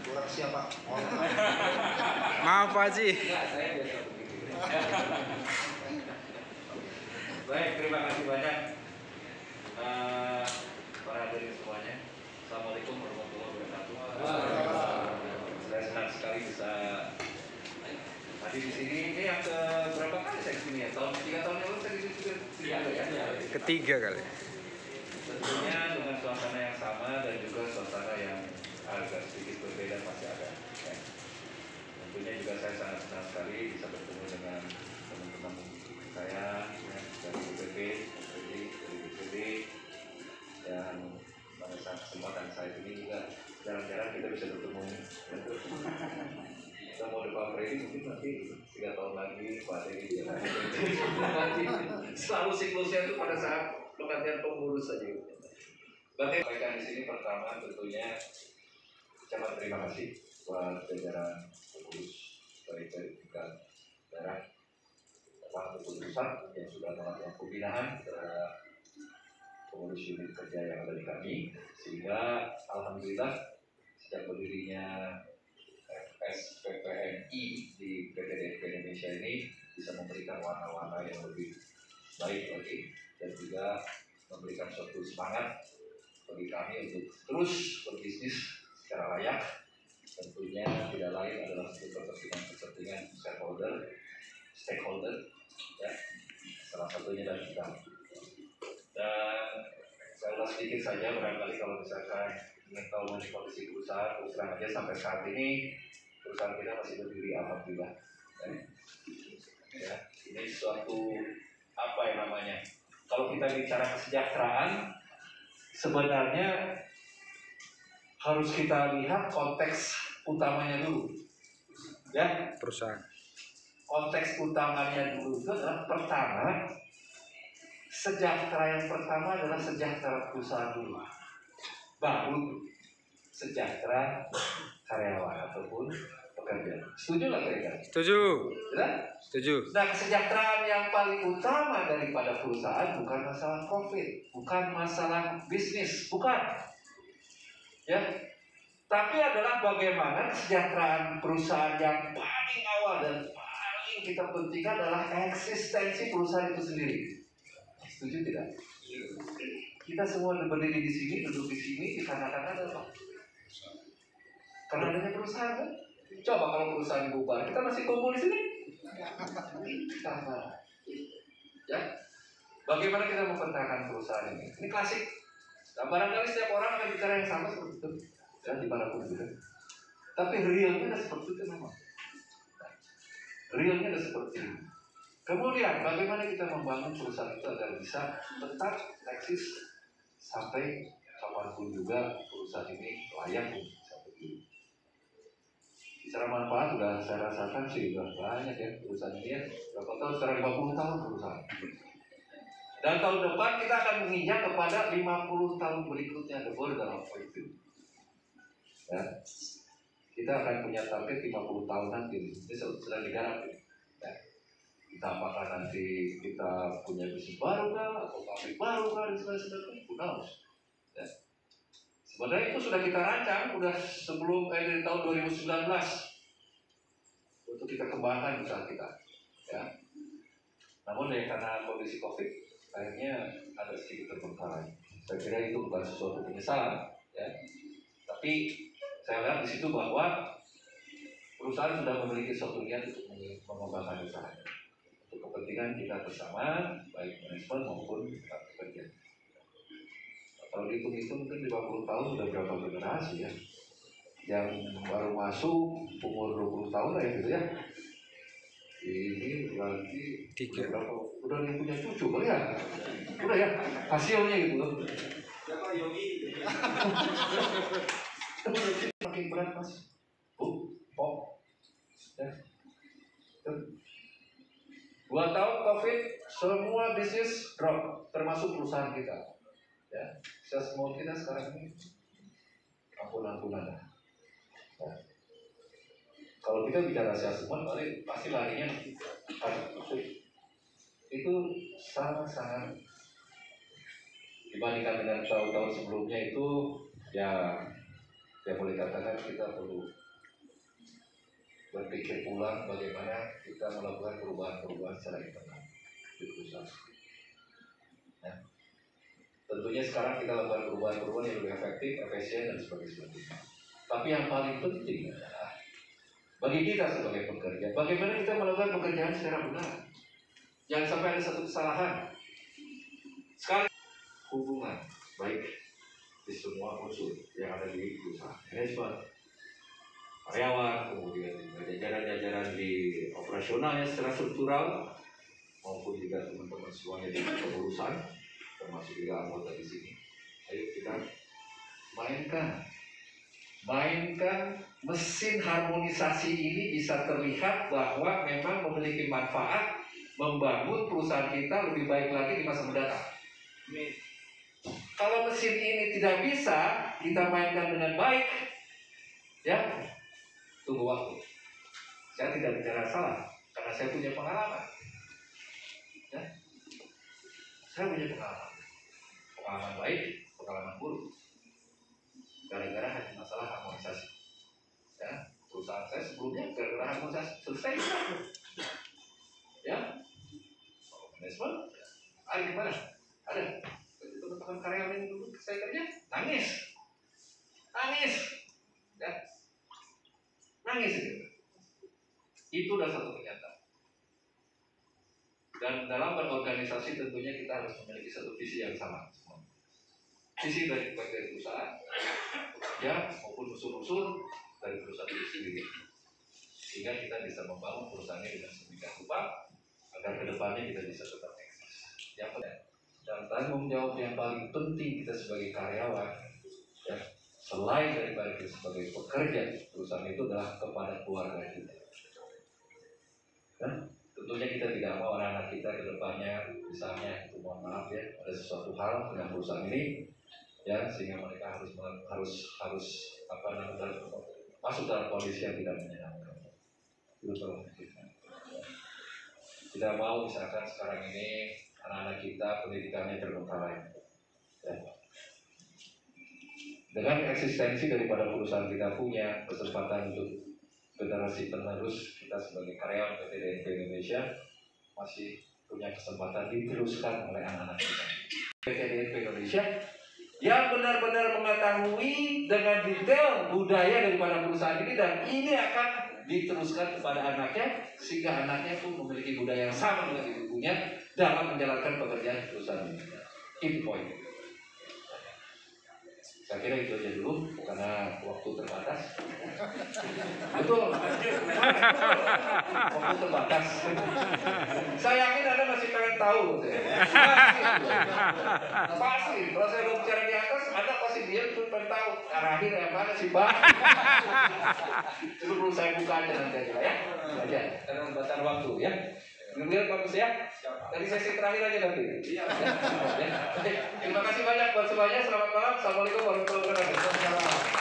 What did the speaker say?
Kurang siapa? Maaf Pak Haji. Baik, terima kasih banyak para hadirin semuanya. Assalamualaikum warahmatullahi wabarakatuh. Saya senang sekali bisa hadir di sini. Ini yang ke berapa kali saya kesini ya? 3 tahun yang lalu saya kesini juga ya. Ketiga kali. Tentunya dengan suasana yang sama dan juga suasana yang agak sedikit berbeda pasti ada. Ya. Tentunya juga saya sangat senang sekali bisa bertemu dengan teman-teman saya ya, dari UPP, dari BPD, dan pada saat kesempatan saya ini juga jarang-jarang kita bisa bertemu. Kita mau Pak Freddy mungkin nanti 3 tahun lagi, Pak Dedi selalu siklusnya itu pada saat pergantian pengurus saja. Berarti mereka di sini pertama tentunya ucapan terima kasih buat jajaran pengurus baik dari tingkat daerah, keputusan yang sudah melakukan pembinaan terhadap pengurus unit kerja yang ada di kami, sehingga alhamdulillah sejak berdirinya FSPPNI di PTDP Indonesia ini bisa memberikan warna-warna yang lebih baik lagi dan juga memberikan suatu semangat bagi kami untuk terus berbisnis secara layak. Tentunya tidak lain adalah kepentingan stakeholder ya, salah satunya dari kita. Dan saya ulas sedikit saja, barangkali kalau misalkan ingin tahu mengenai kondisi perusahaan, terus terang aja sampai saat ini perusahaan kita masih berdiri alhamdulillah. Ya, ini suatu apa yang namanya? Kalau kita bicara kesejahteraan, sebenarnya harus kita lihat konteks utamanya dulu. Ya, Perusahaan. konteks utamanya dulu itu adalah pertama, sejahtera yang pertama adalah sejahtera perusahaan dulu, baru sejahtera karyawan ataupun pekerja. Setuju nggak kira-kira? Setuju. Ya? Setuju. Nah, kesejahteraan yang paling utama daripada perusahaan bukan masalah profit, bukan masalah bisnis, bukan. Ya, tapi adalah bagaimana kesejahteraan perusahaan yang paling awal dan paling kita pentingkan adalah eksistensi perusahaan itu sendiri. Setuju tidak? Kita semua berdiri di sini, duduk di sini, dikarenakan apa? Karena adanya perusahaan kan? Coba kalau perusahaan bubar, kita masih kumpul di sini? Karena, ya, bagaimana kita mempertahankan perusahaan ini? Ini klasik. Nah, barangkali setiap orang akan bicara yang sama seperti itu, dan dimanapun juga. Tapi realnya seperti itu memang. Realnya seperti itu. Kemudian, bagaimana kita membangun perusahaan itu agar bisa tetap eksis sampai kapanpun juga perusahaan ini layak untuk bisa berdiri. Secara manfaat sudah saya rasakan sih sudah banyak ya perusahaan ini ya. Berapa tahun? Sekarang 50 tahun perusahaan. Dan tahun depan kita akan menginjak kepada 50 tahun berikutnya, the border of itu. Ya. Kita akan punya target 50 tahun nanti. Ini sedang digarap ya. Kita apakah nanti kita punya bisnis baru kah, atau pabrik baru kah, dan sebagainya, who knows. Ya. Sebenarnya itu sudah kita rancang, sudah sebelum dari tahun 2019 untuk kita kembangkan usaha kita. Ya. Namun ya karena kondisi COVID, akhirnya ada sedikit terbengkalai. Saya kira itu bukan sesuatu penyesalan, ya. Tapi saya lihat di situ bahwa perusahaan sudah memiliki suatu niat untuk mengembangkan usahanya. Untuk kepentingan kita bersama, baik manajemen maupun pekerja. Kalau dihitung-hitung mungkin 50 tahun sudah berapa generasi ya. Yang baru masuk umur 20 tahun lah ya gitu ya. Ini berarti udah yang punya cucu kali ya? Udah ya, hasilnya gitu loh. Siapa Yogi? Makin berat mas. Ya. 2 tahun COVID, semua bisnis drop, termasuk perusahaan kita. Ya, sales mall kita sekarang ini ampun-ampunan. Ya. Kalau kita bicara sales mall, pasti larinya itu sangat-sangat dibandingkan dengan tahun-tahun sebelumnya itu ya boleh katakan kita perlu berpikir ulang bagaimana kita melakukan perubahan-perubahan secara internal di perusahaan. Ya. Tentunya sekarang kita lakukan perubahan-perubahan yang lebih efektif, efisien, dan sebagainya. Tapi yang paling penting adalah bagi kita sebagai pekerja, bagaimana kita melakukan pekerjaan secara benar. Jangan sampai ada satu kesalahan. Sekali hubungan baik di semua unsur yang ada di perusahaan, manajemen, karyawan, kemudian jajaran-jajaran di operasionalnya secara struktural, maupun juga teman-teman semuanya di kepengurusan, termasuk juga anggota di sini. Ayo kita mainkan mesin harmonisasi ini bisa terlihat bahwa memang memiliki manfaat membangun perusahaan kita lebih baik lagi di masa mendatang. Kalau mesin ini tidak bisa kita mainkan dengan baik, ya tunggu waktu. Saya tidak bicara salah karena saya punya pengalaman. Ya, saya punya pengalaman baik, pengalaman buruk. Gara-gara hanya masalah harmonisasi. Ya, perusahaan saya sebelumnya gara-gara harmonisasi selesai. Ya, manajemen, ada di mana? Ada. Teman-teman karyawan yang dulu saya kerja nangis, ya, nangis itu. Itu udah satu kenyataan. Dan dalam berorganisasi tentunya kita harus memiliki satu visi yang sama. Visi dari perusahaan, ya maupun unsur-unsur dari perusahaan itu sendiri, sehingga kita bisa membangun perusahaan ini dengan sedemikian rupa agar kedepannya kita bisa tetap eksis. Yang kedua, dan tanggung jawab yang paling penting kita sebagai karyawan, ya, selain daripada kita sebagai pekerja perusahaan itu adalah kepada keluarga kita. Ya, tentunya kita tidak mau anak-anak kita kedepannya, misalnya, mohon maaf ya, ada sesuatu hal dengan perusahaan ini, ya sehingga mereka harus masuk dalam kondisi yang tidak menyenangkan. Tidak mau misalkan sekarang ini anak-anak kita pendidikannya terbengkalai. Ya. Dengan eksistensi daripada perusahaan kita punya kesempatan untuk generasi penerus kita sebagai karyawan PT DNP Indonesia masih punya kesempatan diteruskan oleh anak-anak kita. PT DNP Indonesia yang benar-benar mengetahui dengan detail budaya daripada perusahaan ini, dan ini akan diteruskan kepada anaknya sehingga anaknya pun memiliki budaya yang sama dengan ibunya dalam menjalankan pekerjaan perusahaan ini. Itu poin. Saya kira itu aja dulu karena waktu terbatas. Betul. Waktu terbatas. Saya yakin Anda masih pengen tahu. Pasti. Kalau saya mau bicara di atas, Anda pasti dia pun pengen tahu. Terakhir yang mana sih Bang? Itu perlu saya buka aja nanti aja ya. Aja. Karena membatasi waktu ya. Kemudian bagus ya. Dari sesi terakhir aja nanti. Iya. Terima kasih banyak buat semuanya. Selamat malam. Assalamualaikum warahmatullahi wabarakatuh.